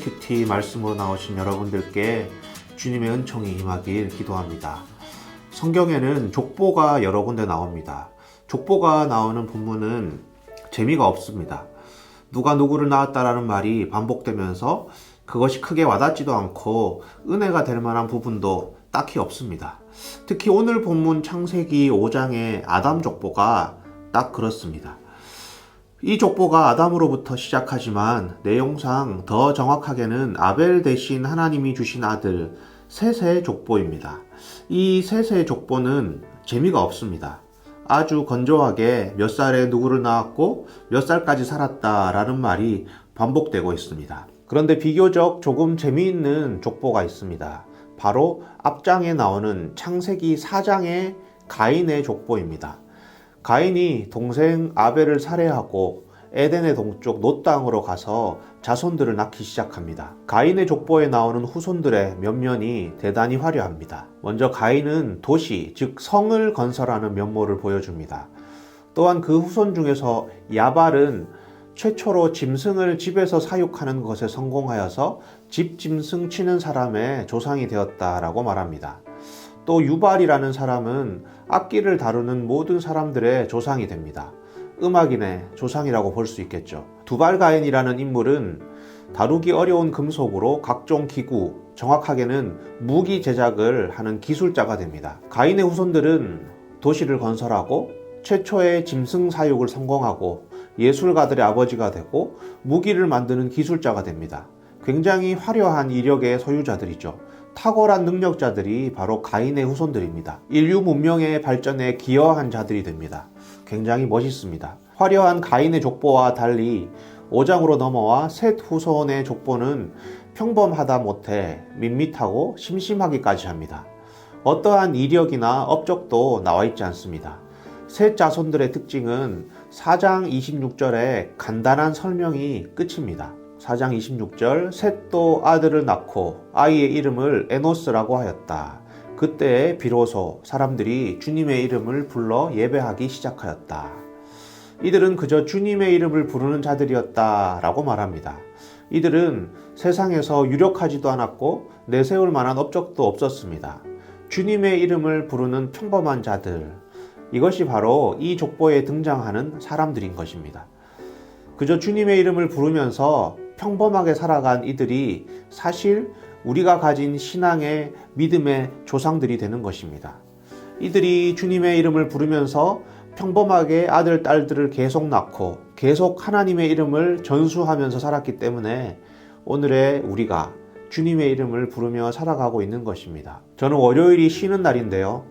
큐티 말씀으로 나오신 여러분들께 주님의 은총이 임하길 기도합니다. 성경에는 족보가 여러 군데 나옵니다. 족보가 나오는 본문은 재미가 없습니다. 누가 누구를 낳았다라는 말이 반복되면서 그것이 크게 와닿지도 않고 은혜가 될 만한 부분도 딱히 없습니다. 특히 오늘 본문 창세기 5장의 아담 족보가 딱 그렇습니다. 이 족보가 아담으로부터 시작하지만 내용상 더 정확하게는 아벨 대신 하나님이 주신 아들 셋의 족보입니다. 이 셋의 족보는 재미가 없습니다. 아주 건조하게 몇 살에 누구를 낳았고 몇 살까지 살았다라는 말이 반복되고 있습니다. 그런데 비교적 조금 재미있는 족보가 있습니다. 바로 앞장에 나오는 창세기 4장의 가인의 족보입니다. 가인이 동생 아벨을 살해하고 에덴의 동쪽 놋 땅으로 가서 자손들을 낳기 시작합니다. 가인의 족보에 나오는 후손들의 면면이 대단히 화려합니다. 먼저 가인은 도시, 즉 성을 건설하는 면모를 보여줍니다. 또한 그 후손 중에서 야발은 최초로 짐승을 집에서 사육하는 것에 성공하여서 집짐승 치는 사람의 조상이 되었다라고 말합니다. 또 유발이라는 사람은 악기를 다루는 모든 사람들의 조상이 됩니다. 음악인의 조상이라고 볼 수 있겠죠. 두발가인이라는 인물은 다루기 어려운 금속으로 각종 기구, 정확하게는 무기 제작을 하는 기술자가 됩니다. 가인의 후손들은 도시를 건설하고 최초의 짐승 사육을 성공하고 예술가들의 아버지가 되고 무기를 만드는 기술자가 됩니다. 굉장히 화려한 이력의 소유자들이죠. 탁월한 능력자들이 바로 가인의 후손들입니다. 인류 문명의 발전에 기여한 자들이 됩니다. 굉장히 멋있습니다. 화려한 가인의 족보와 달리 5장으로 넘어와 셋 후손의 족보는 평범하다 못해 밋밋하고 심심하기까지 합니다. 어떠한 이력이나 업적도 나와 있지 않습니다. 셋 자손들의 특징은 4장 26절에 간단한 설명이 끝입니다. 4장 26절 셋도 아들을 낳고 아이의 이름을 에노스라고 하였다. 그때 비로소 사람들이 주님의 이름을 불러 예배하기 시작하였다. 이들은 그저 주님의 이름을 부르는 자들이었다 라고 말합니다. 이들은 세상에서 유력하지도 않았고 내세울 만한 업적도 없었습니다. 주님의 이름을 부르는 평범한 자들, 이것이 바로 이 족보에 등장하는 사람들인 것입니다. 그저 주님의 이름을 부르면서 평범하게 살아간 이들이 사실 우리가 가진 신앙의 믿음의 조상들이 되는 것입니다. 이들이 주님의 이름을 부르면서 평범하게 아들, 딸들을 계속 낳고 계속 하나님의 이름을 전수하면서 살았기 때문에 오늘의 우리가 주님의 이름을 부르며 살아가고 있는 것입니다. 저는 월요일이 쉬는 날인데요.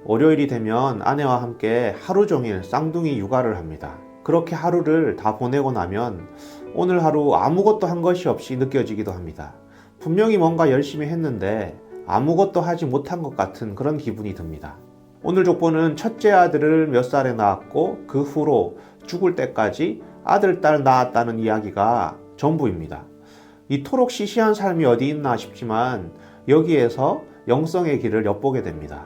월요일이 되면 아내와 함께 하루 종일 쌍둥이 육아를 합니다. 그렇게 하루를 다 보내고 나면 오늘 하루 아무것도 한 것이 없이 느껴지기도 합니다. 분명히 뭔가 열심히 했는데 아무것도 하지 못한 것 같은 그런 기분이 듭니다. 오늘 족보는 첫째 아들을 몇 살에 낳았고 그 후로 죽을 때까지 아들, 딸 낳았다는 이야기가 전부입니다. 이토록 시시한 삶이 어디 있나 싶지만 여기에서 영성의 길을 엿보게 됩니다.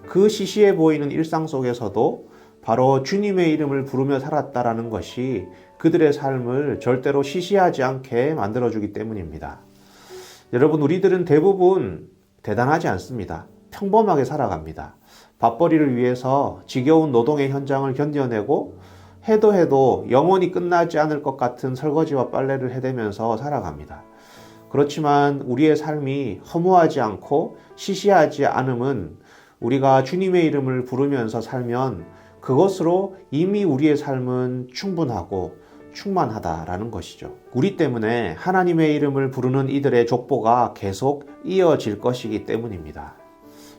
그 시시해 보이는 일상 속에서도 바로 주님의 이름을 부르며 살았다라는 것이 그들의 삶을 절대로 시시하지 않게 만들어주기 때문입니다. 여러분, 우리들은 대부분 대단하지 않습니다. 평범하게 살아갑니다. 밥벌이를 위해서 지겨운 노동의 현장을 견뎌내고 해도 영원히 끝나지 않을 것 같은 설거지와 빨래를 해대면서 살아갑니다. 그렇지만 우리의 삶이 허무하지 않고 시시하지 않음은 우리가 주님의 이름을 부르면서 살면 그것으로 이미 우리의 삶은 충분하고 충만하다라는 것이죠. 우리 때문에 하나님의 이름을 부르는 이들의 족보가 계속 이어질 것이기 때문입니다.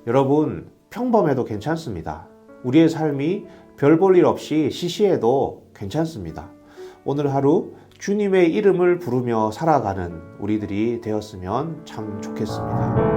여러분, 평범해도 괜찮습니다. 우리의 삶이 별 볼 일 없이 시시해도 괜찮습니다. 오늘 하루 주님의 이름을 부르며 살아가는 우리들이 되었으면 참 좋겠습니다.